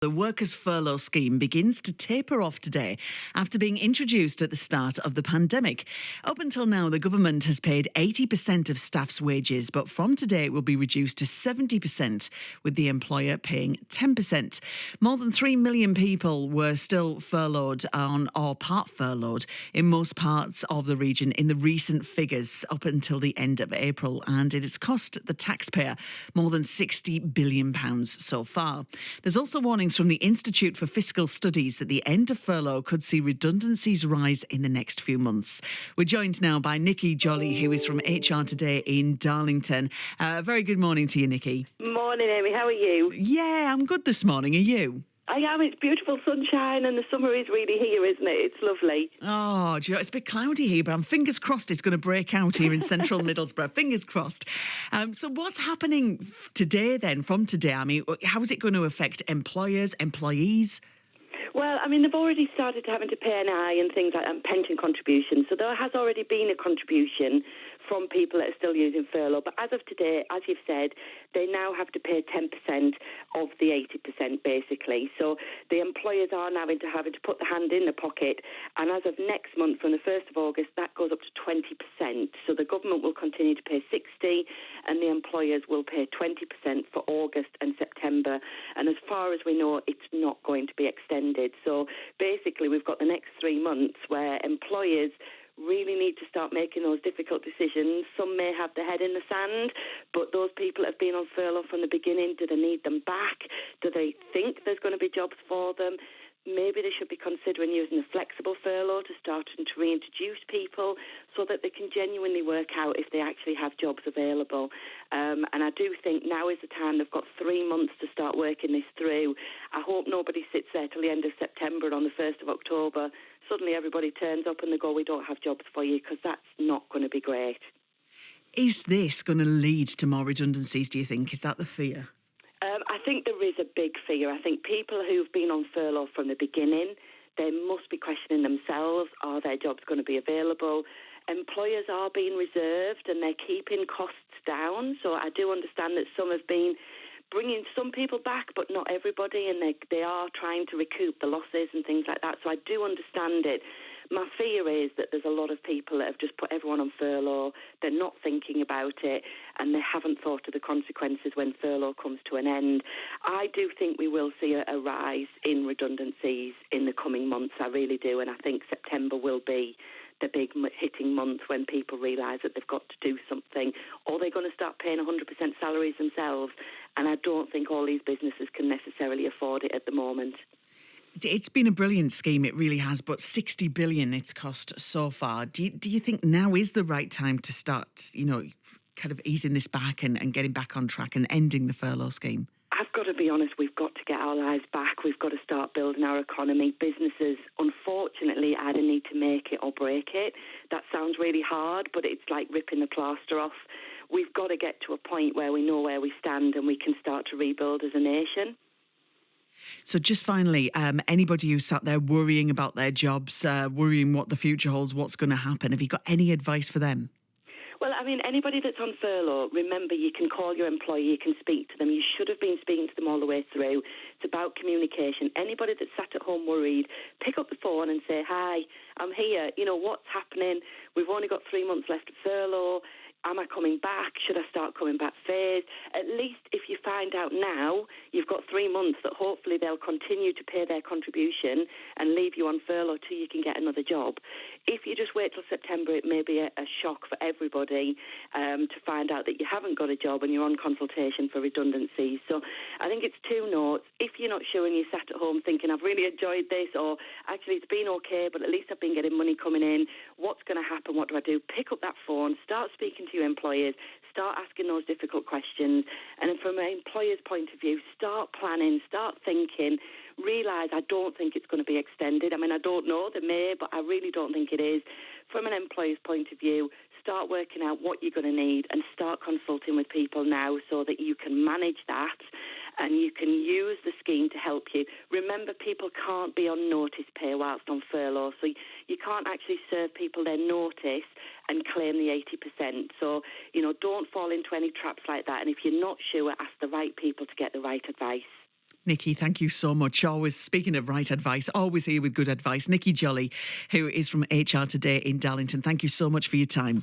The workers' furlough scheme begins to taper off today after being introduced at the start of the pandemic. Up until now, the government has paid 80% of staff's wages, but from today it will be reduced to 70%, with the employer paying 10%. More than 3 million people were still furloughed or part furloughed in most parts of the region in the recent figures up until the end of April, and it has cost the taxpayer more than £60 billion so far. There's also warnings from the Institute for Fiscal Studies that the end of furlough could see redundancies rise in the next few months. We're joined now by Nicky Jolley, who is from HR2day in Darlington. Very good morning to you, Nicky. Morning, Amy. How are you? Yeah, I'm good this morning. Are you? I am. It's beautiful sunshine and the summer is really here, isn't it? It's lovely. Oh, do you know, it's a bit cloudy here, but I'm fingers crossed it's going to break out here in central Middlesbrough. Fingers crossed. So what's happening today then, from today? I mean, how is it going to affect employers, employees? Well, I mean, they've already started having to pay NI and things like that, and pension contributions. So there has already been a contribution from people that are still using furlough. But as of today, as you've said, they now have to pay 10% of the 80%, basically. So the employers are now having to put the hand in the pocket. And as of next month, from the 1st of August, that goes up to 20%. So the government will continue to pay 60%, and the employers will pay 20% for August and September. And as far as we know, it's not going to be extended. So basically, we've got the next 3 months where employers really need to start making those difficult decisions. Some may have their head in the sand, but those people that have been on furlough from the beginning, do they need them back? Do they think there's going to be jobs for them? Maybe they should be considering using a flexible furlough to start and to reintroduce people so that they can genuinely work out if they actually have jobs available. And I do think now is the time. They've got 3 months to start working this through. I hope nobody sits there till the end of September and on the 1st of October. Suddenly everybody turns up and they go, we don't have jobs for you, because that's not going to be great. Is this going to lead to more redundancies, do you think? Is that the fear? I think there is a big fear. I think people who've been on furlough from the beginning, they must be questioning themselves, are their jobs going to be available? Employers are being reserved and they're keeping costs down. So I do understand that some have been bringing some people back, but not everybody, and they are trying to recoup the losses and things like that. So I do understand it. My fear is that there's a lot of people that have just put everyone on furlough. They're not thinking about it, and they haven't thought of the consequences when furlough comes to an end. I do think we will see a rise in redundancies in the coming months. I really do, and I think September will be the big hitting month when people realise that they've got to do something, or they're going to start paying 100% salaries themselves. And I don't think all these businesses can necessarily afford it at the moment. It's been a brilliant scheme, it really has, but $60 billion it's cost so far. Do you think now is the right time to start, kind of easing this back and getting back on track and ending the furlough scheme? I've got to be honest, we've got to get our lives back. We've got to start building our economy. Businesses, unfortunately, either need to make it or break it. That sounds really hard, but it's like ripping the plaster off. We've got to get to a point where we know where we stand and we can start to rebuild as a nation. So just finally, anybody who's sat there worrying about their jobs, worrying what the future holds, what's going to happen, have you got any advice for them? Well, I mean, anybody that's on furlough, remember, you can call your employer, you can speak to them. You should have been speaking to them all the way through. It's about communication. Anybody that's sat at home worried, pick up the phone and say, hi, I'm here. What's happening? We've only got 3 months left of furlough. Am I coming back? Should I start coming back phased? At least if you find out now, you've got 3 months that hopefully they'll continue to pay their contribution and leave you on furlough till you can get another job. If you just wait till September, it may be a shock for everybody to find out that you haven't got a job and you're on consultation for redundancy. So I think it's 2 notes. If you're not sure and you sat at home thinking, I've really enjoyed this, or actually it's been okay, but at least I've been getting money coming in, what's going to happen? What do I do? Pick up that phone, start speaking to your employers, start asking those difficult questions. And from an employer's point of view, start planning, start thinking, realise I don't think it's going to be extended. I mean, I don't know, they may, but I really don't think it is. From an employer's point of view, start working out what you're going to need and start consulting with people now so that you can manage that and you can use the scheme to help you. Remember, people can't be on notice pay whilst on furlough, so you can't actually serve people their notice and claim the 80%. So, don't fall into any traps like that. And if you're not sure, ask the right people to get the right advice. Nicky, thank you so much. Always, speaking of right advice, always here with good advice. Nicky Jolley, who is from HR2day in Darlington. Thank you so much for your time.